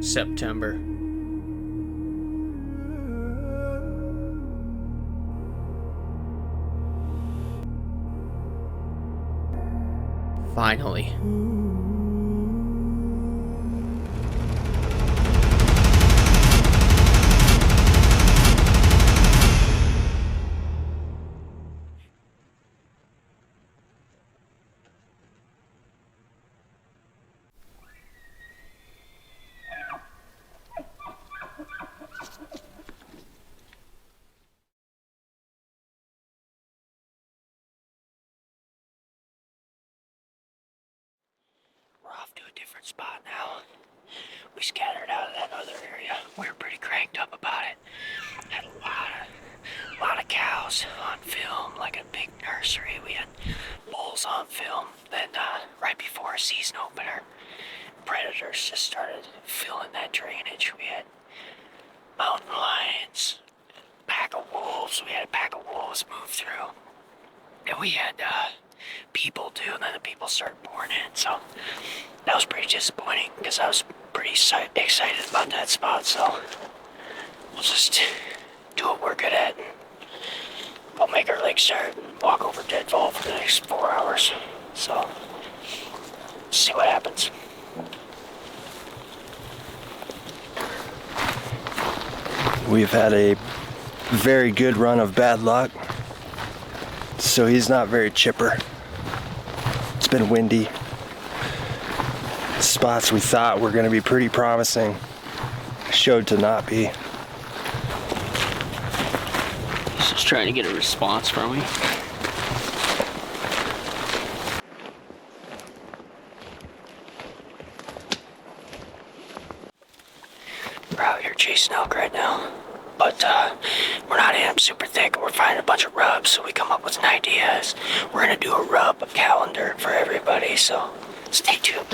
September. Finally. We're off to a different spot now. We scattered out of that other area. We were pretty cranked up about it. Had a lot of cows on film, like a big nursery. We had bulls on film. Then right before a season opener, predators just started filling that drainage. We had mountain lions, pack of wolves. We had a pack of wolves move through. And we had people too, and then the people started pouring in. So that was pretty disappointing because I was pretty excited about that spot. So we'll just do what we're good at. And we'll make our legs start and walk over deadfall for the next 4 hours. So see what happens. We've had a very good run of bad luck, so he's not very chipper. It's been windy. Spots we thought were going to be pretty promising showed to not be. He's just trying to get a response from me. We're out here chasing elk right now, but we're not in them super thick. We're finding a bunch of rubs, so we come up with an idea. We're gonna do a rub calendar for everybody, so stay tuned.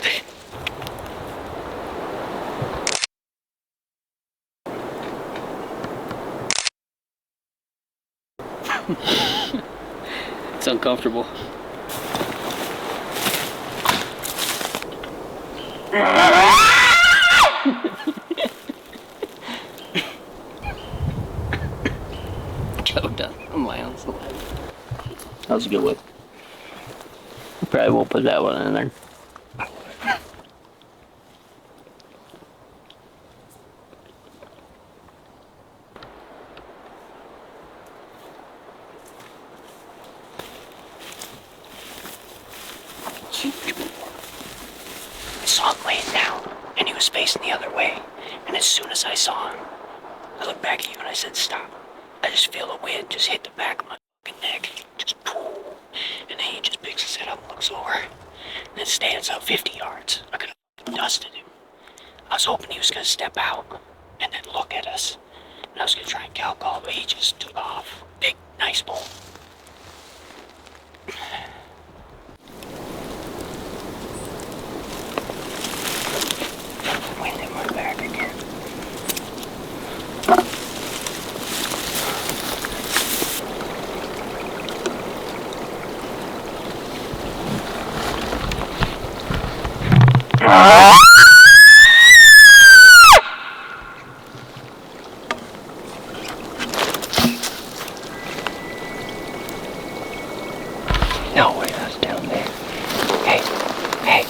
It's uncomfortable. Choked up on my own saliva. That was a good one. Probably won't put that one in there. I saw him laying down, and he was facing the other way. And as soon as I saw him, I looked back at you and I said, "Stop." I just feel a wind just hit the back of my fucking neck. Just pull. And then he just picks his head up and looks over. And then stands up 50 yards. I could have dusted him. I was hoping he was going to step out and then look at us. And I was going to try and cow call, but he just took off. Big, nice bull. Wind in my back again. No way, that's down there. Hey, hey.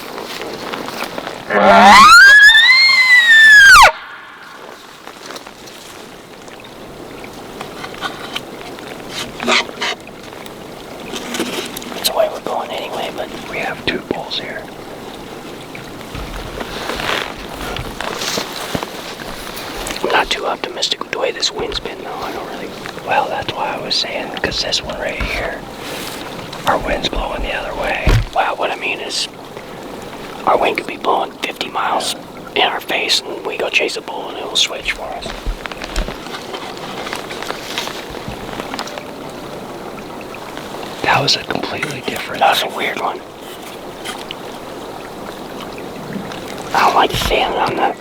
That's the way we're going anyway, but we have 2 bulls here. I'm not too optimistic with the way this wind's been, though. I don't really... Well, that's why I was saying, because this one right here, our wind's blowing the other way. Wow, what I mean is, our wind could be blowing 50 miles in our face, and we go chase a bull, and it will switch for us. That was a completely different... That was a weird one. I don't like standing on that.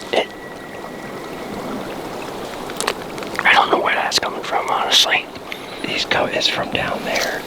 I don't know where that's coming from, honestly. It's from down there.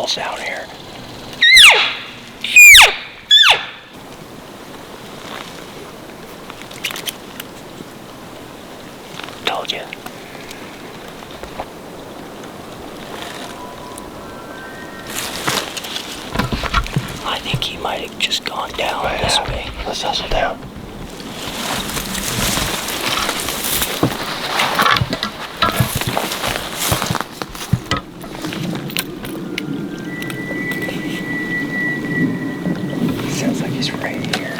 falls down here. Told you. I think he might have just gone down this way. Let's hustle down. Sounds like he's right here.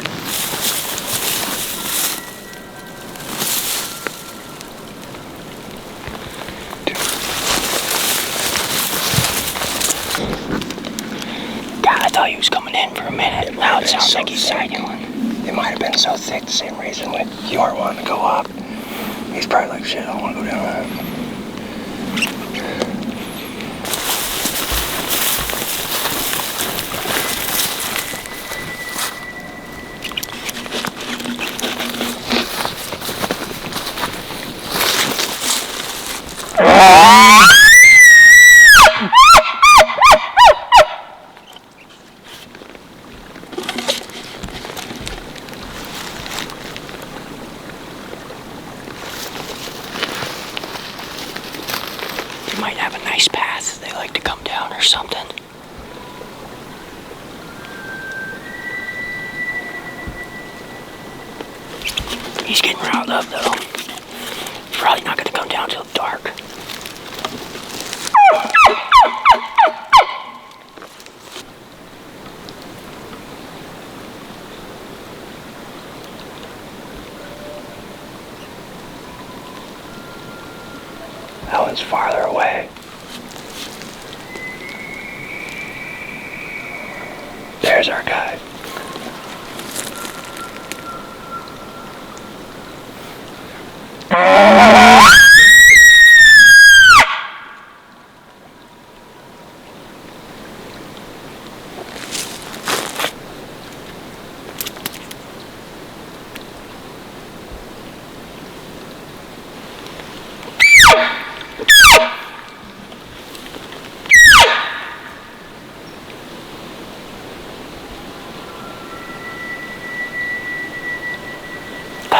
God, I thought he was coming in for a minute. Now it sounds like he's sidling. It might have been so thick the same reason you aren't wanting to go up. He's probably like, shit, I don't want to go down that. They might have a nice path they like to come down or something. He's getting riled up though. He's probably not going to come down till dark. That one's farther away. There's our guy.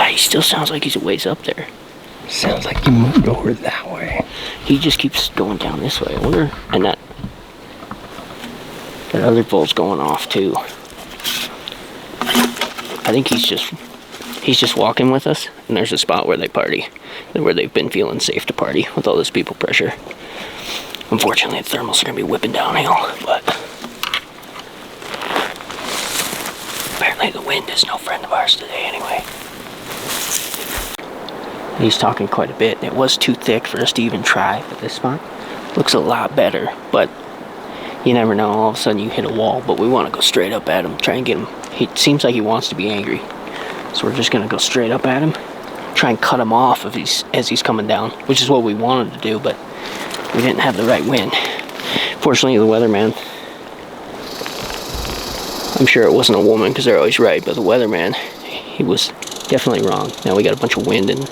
He still sounds like he's a ways up there. Sounds like he moved over that way. He just keeps going down this way. I wonder, and that other bull's going off too. I think he's just walking with us, and there's a spot where they party, where they've been feeling safe to party with all this people pressure. Unfortunately, the thermals are gonna be whipping downhill, but apparently the wind is no friend of ours today anyway. He's talking quite a bit. It was too thick for us to even try, but this spot looks a lot better. But you never know, all of a sudden you hit a wall. But we want to go straight up at him, try and get him. He seems like he wants to be angry, so we're just gonna go straight up at him, try and cut him off as he's coming down, which is what we wanted to do, but we didn't have the right wind. Fortunately, the weatherman, I'm sure it wasn't a woman because they're always right, but the weatherman, he was definitely wrong. Now we got a bunch of wind and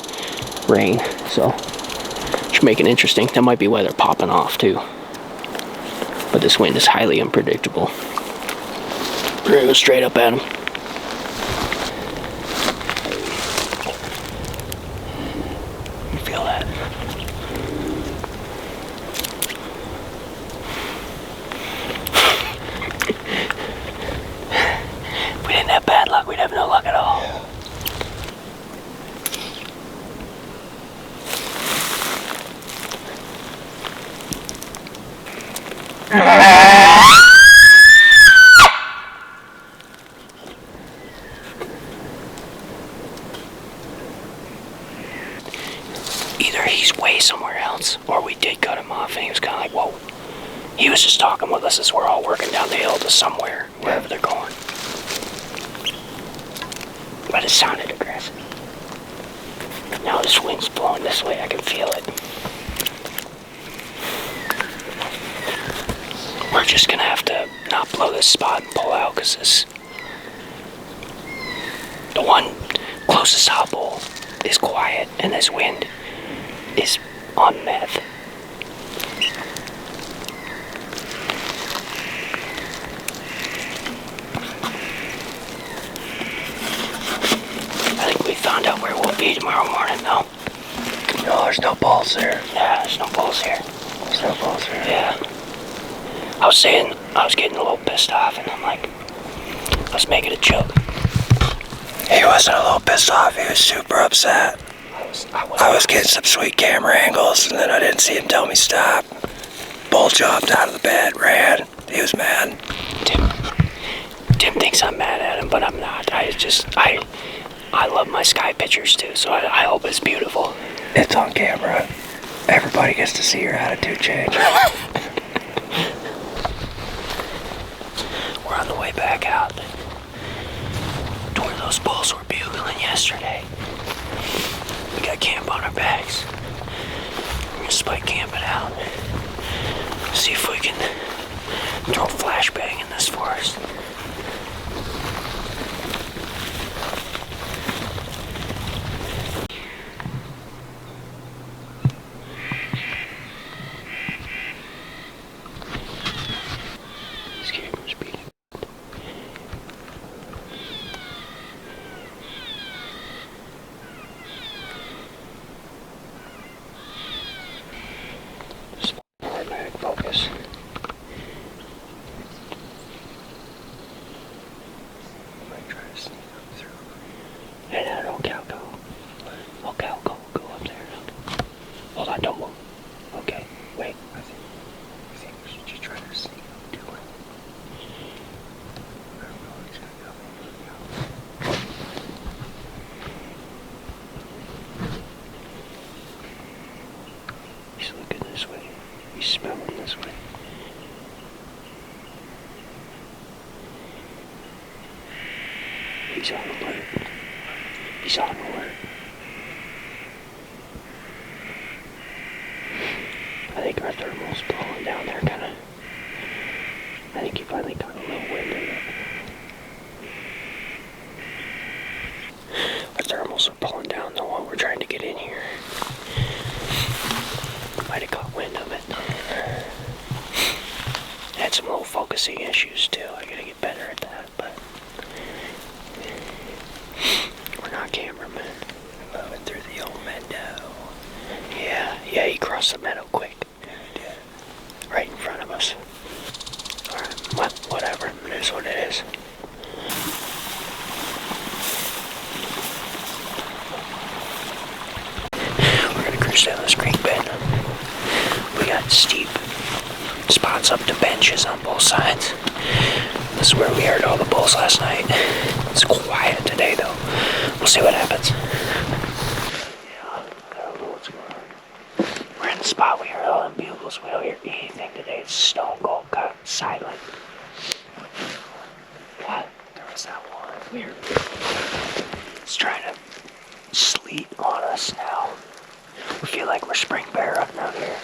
rain, so it should make it interesting. That might be why they're popping off too. But this wind is highly unpredictable. We're gonna go straight up at him. You feel that? If we didn't have bad luck, we'd have no luck at all. Either he's way somewhere else, or we did cut him off, and he was kind of like, whoa. He was just talking with us as we're all working down the hill to somewhere, wherever they're going. But it sounded aggressive. Now this wind's blowing this way, I can feel it. We're just gonna have to not blow this spot and pull out, because the one closest hopple is quiet, and this wind is on meth. be tomorrow morning, though. No, there's no balls there. Yeah, there's no bulls here. There's no balls there. Yeah. I was getting a little pissed off, and I'm like, let's make it a joke. He wasn't a little pissed off. He was super upset. I was getting some sweet camera angles, and then I didn't see him tell me stop. Bull jumped out of the bed, ran. He was mad. Tim thinks I'm mad at him, but I'm not. I love my sky pictures too, so I hope it's beautiful. It's on camera. Everybody gets to see your attitude change. We're on the way back out to where those bulls were bugling yesterday. We got camp on our backs. We're gonna spike camp it out. See if we can throw a flashbang in this forest. Focus. Might try to sneak up through. Hey, no, okay, I'll go. Okay, I'll go up there. Hold on, don't move. Okay, wait. I think we should just try to sneak up to it. I don't know where he's gonna go. He's looking this way. He's smelling this way. He's on alert. He's on alert. I think our thermal's blowing down there, kind of. I think he finally got a little wind in it. Our thermals are pulling down though while we're trying to get in here. Might have caught wind of it. Had some little focusing issues too. I gotta get better at that, but we're not cameramen. Moving through the old meadow. Yeah, he crossed the meadow quick. Right in front of us. Alright, well, whatever. It is what it is. We're gonna cruise down this creek bed. We got steep spots up to benches on both sides. This is where we heard all the bulls last night. It's quiet today though. We'll see what happens. Yeah, I don't know what's going on. We're in the spot we heard all them bugles. We don't hear anything today. It's stone cold silent. What? There was that one. Weird. It's trying to sleet on us now. We feel like we're spring bear up down here.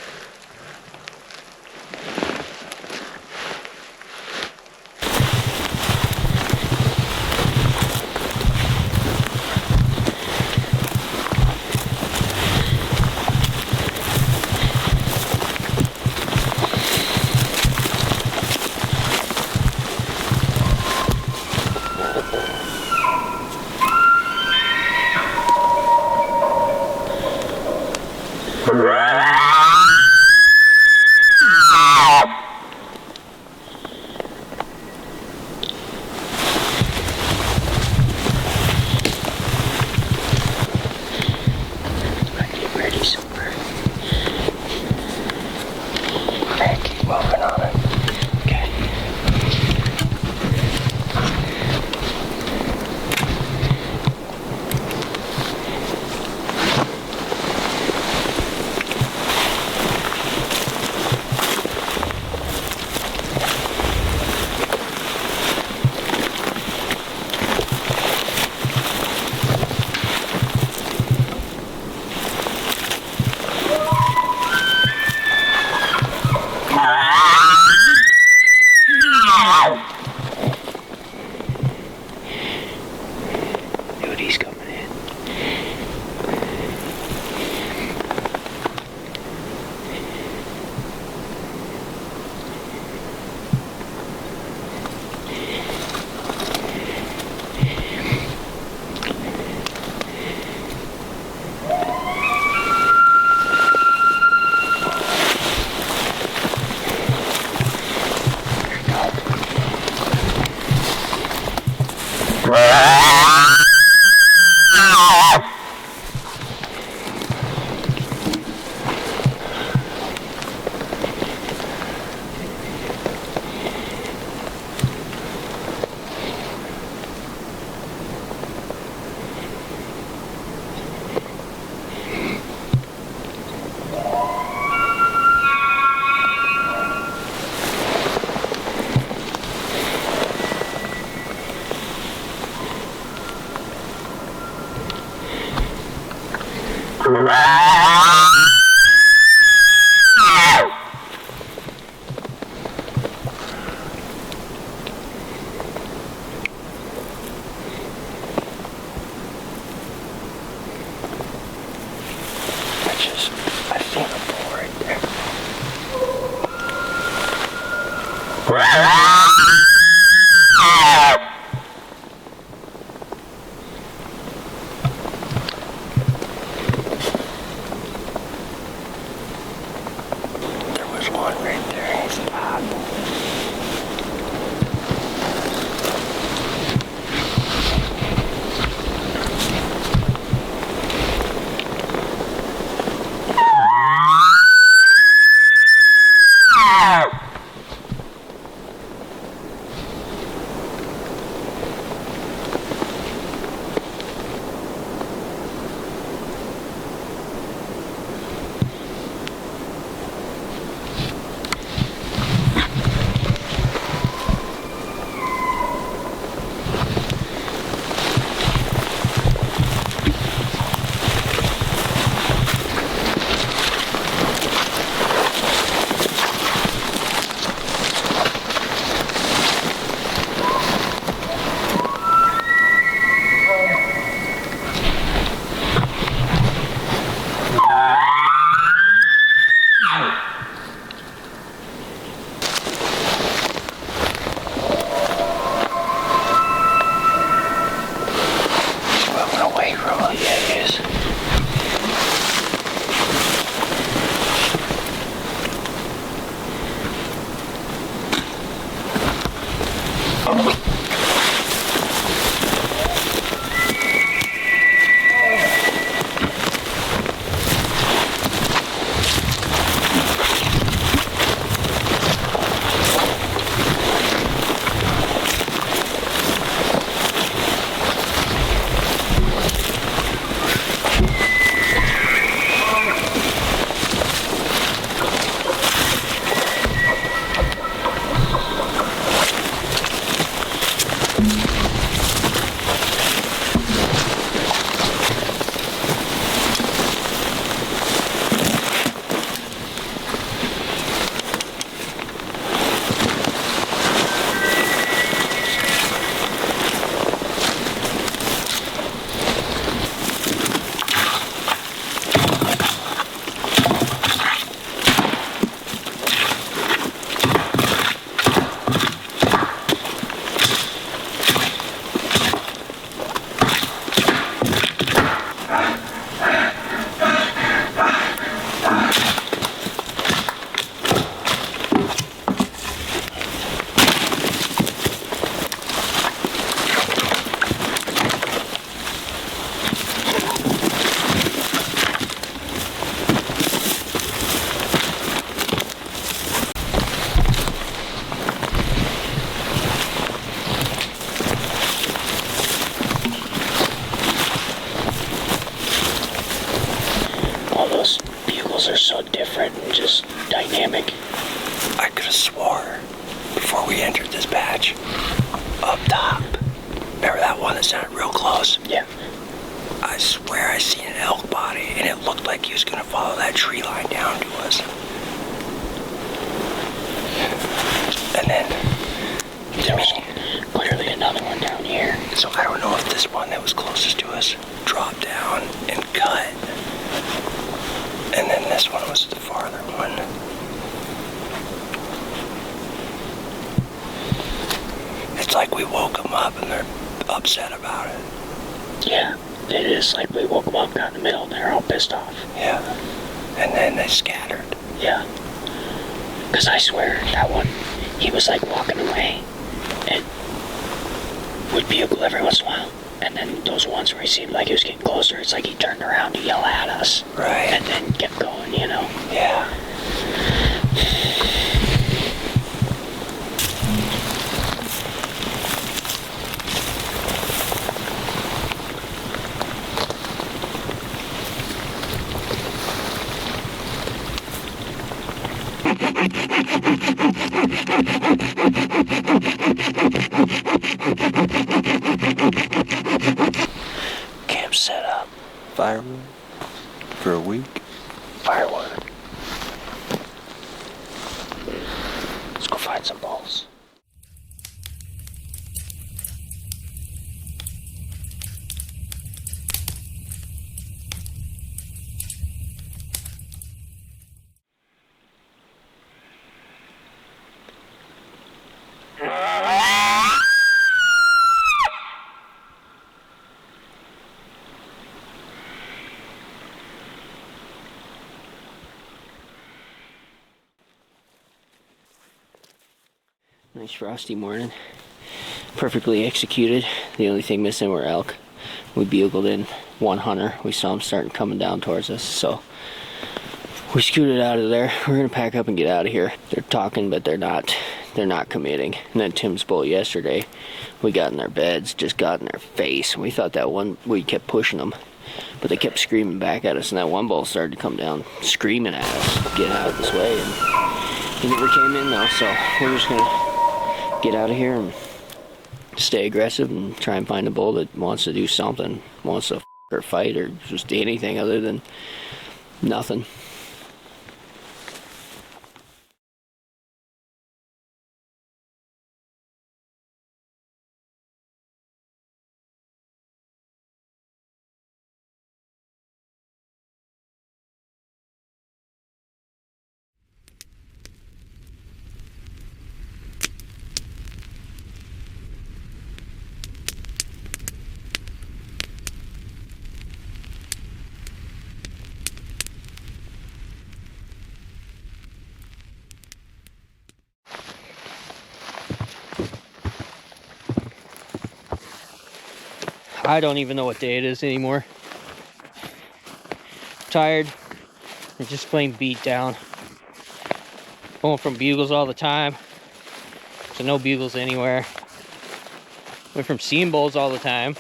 I seen a bull right there. There was one right there. He's hot. Are so different and just dynamic. I could have swore before we entered this patch up top. Remember that one that sounded real close? Yeah. I swear I seen an elk body and it looked like he was gonna follow that tree line down to us. And then there's clearly another one down here. So I don't know if this one that was closest to us dropped down and cut. And then this one was the farther one. It's like we woke them up and they're upset about it. Yeah, it is like we woke them up, got in the middle, and they're all pissed off. Yeah. And then they scattered. Yeah. Because I swear, that one, he was like walking away. And would bugle every once in a while. And then those ones where he seemed like he was getting closer, it's like he turned around to yell at us. Right. And then kept going, you know? Yeah. Camp set up. Firewood for a week. Firewood. Let's go find some balls. Nice frosty morning. Perfectly executed. The only thing missing were elk. We bugled in one hunter. We saw him starting coming down towards us, so we scooted out of there. We're gonna pack up and get out of here. They're talking, but they're not committing. And then Tim's bull yesterday, we got in their beds, just got in their face. We thought that one, we kept pushing them, but they kept screaming back at us, and that one bull started to come down screaming at us, get out of this way, and he never came in though, so we're just gonna get out of here and stay aggressive and try and find a bull that wants to do something, wants to or fight or just anything other than nothing. I don't even know what day it is anymore. Tired. I'm just plain beat down. Going from bugles all the time to no bugles anywhere. Went from seeing bulls all the time.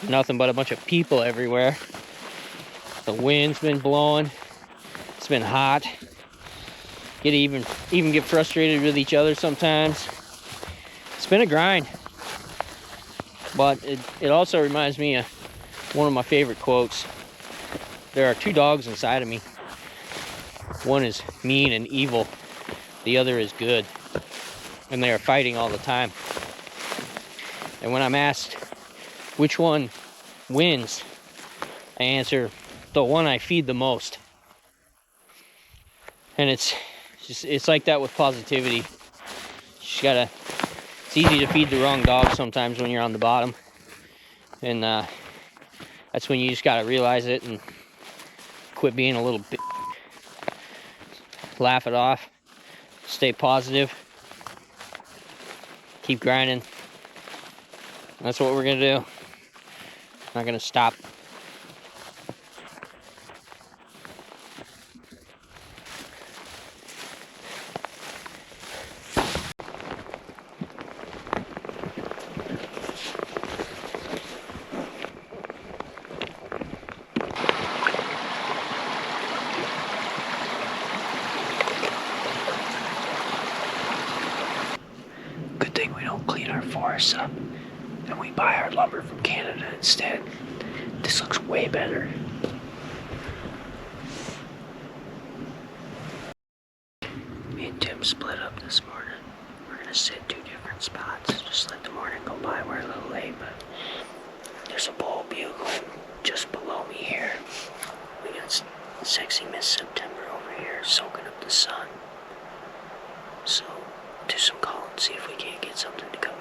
Nothing but a bunch of people everywhere. The wind's been blowing. It's been hot. Even get frustrated with each other sometimes. It's been a grind. But it also reminds me of one of my favorite quotes. There are two dogs inside of me. One is mean and evil. The other is good. And they are fighting all the time. And when I'm asked which one wins, I answer the one I feed the most. And it's like that with positivity. It's easy to feed the wrong dog sometimes when you're on the bottom. And that's when you just gotta realize it and quit being a little bit. Laugh it off. Stay positive. Keep grinding. That's what we're gonna do. Not gonna stop. Good thing we don't clean our forests up and we buy our lumber from Canada instead. This looks way better. Me and Tim split up this morning. We're gonna sit 2 different spots. Just let the morning go by. We're a little late, but there's a bull bugling just below me here. We got sexy Miss September over here soaking up the sun. So do some calling, see if we can't get something to come in.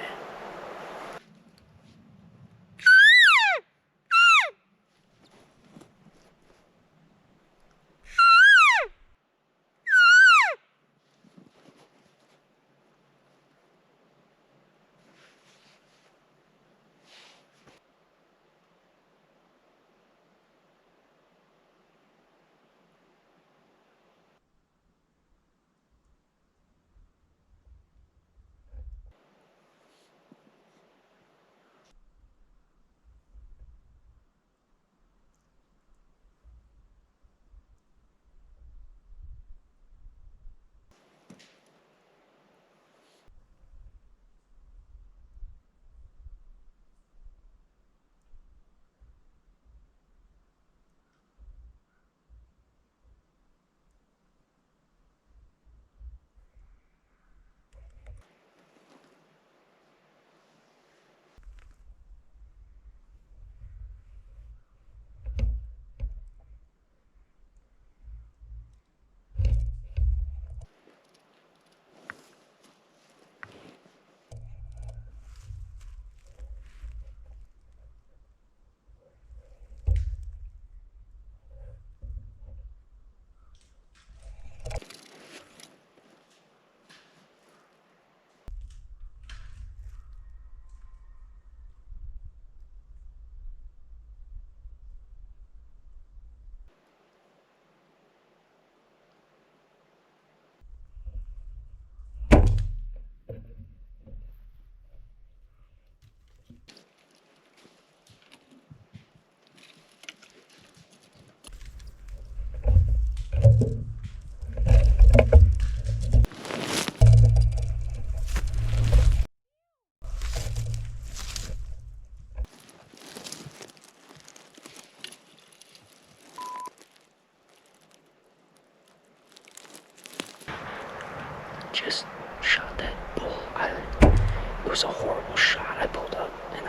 was a horrible shot I pulled up, and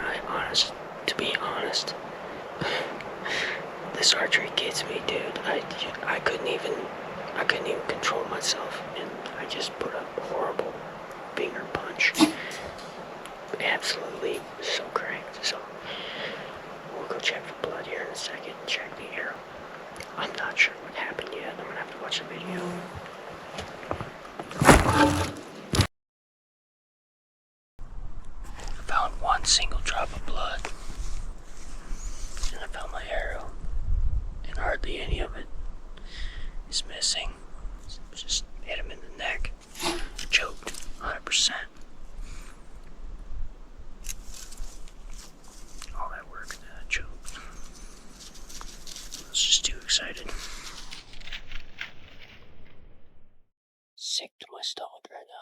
to be honest, this archery gets me, dude. I couldn't even control myself, and I just put a horrible finger punch. Absolutely so cranked. So we'll go check for blood here in a second. Check the arrow. I'm not sure what happened yet. I'm gonna have to watch the video. Found one single drop of blood, and I found my arrow, and hardly any of it is missing. Just hit him in the neck. Choked, 100%. All that work, and then I choked. I was just too excited. Sick to my stomach right now.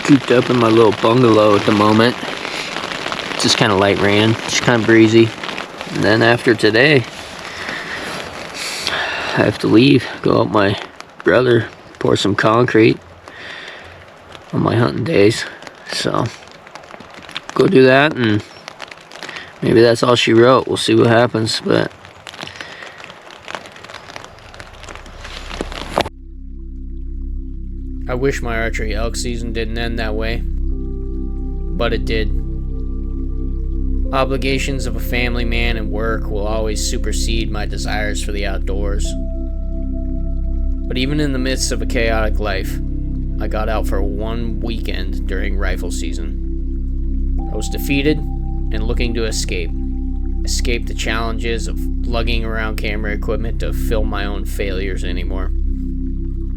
Cooped up in my little bungalow at the moment. It's just kind of light rain, just kind of breezy. And then after today, I have to leave, go help my brother pour some concrete on my hunting days. So, go do that, and maybe that's all she wrote. We'll see what happens, but I wish my archery elk season didn't end that way, but it did. Obligations of a family man and work will always supersede my desires for the outdoors. But even in the midst of a chaotic life, I got out for one weekend during rifle season. I was defeated and looking to escape the challenges of lugging around camera equipment to film my own failures anymore.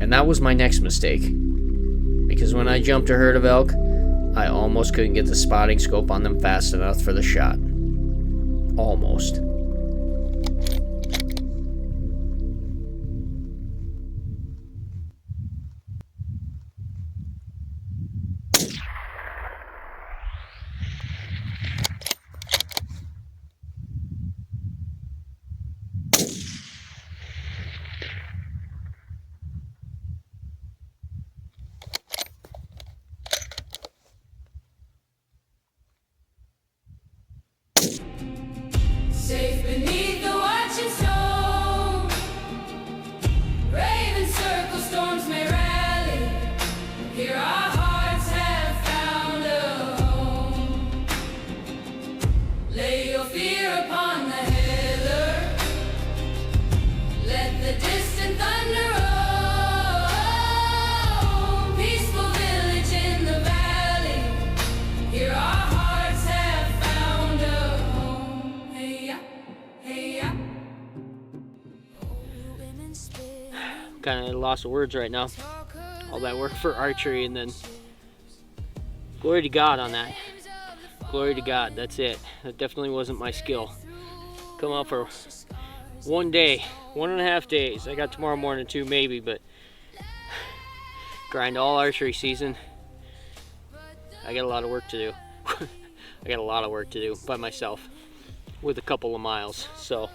And that was my next mistake, because when I jumped a herd of elk, I almost couldn't get the spotting scope on them fast enough for the shot. Almost. Safe beneath the watching stone, raven circle storms may rally. Here our hearts have found a home. Lay your fear upon the heather. Let the distant thunder roll. Peaceful village in the valley. Here our hearts have found a home. Hey ya, hey ya. Kind of lost of words right now. All that work for archery, and then glory to God on that. Glory to God, that's it. That definitely wasn't my skill. Come out for one day, 1.5 days. I got tomorrow morning too, maybe, but grind all archery season. I got a lot of work to do. I got a lot of work to do by myself with a couple of miles. So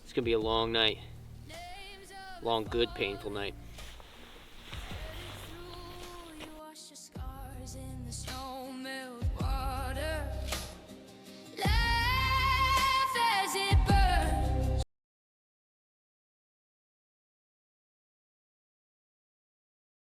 it's gonna be a long night. Long, good, painful night. You wash your scars in the snow.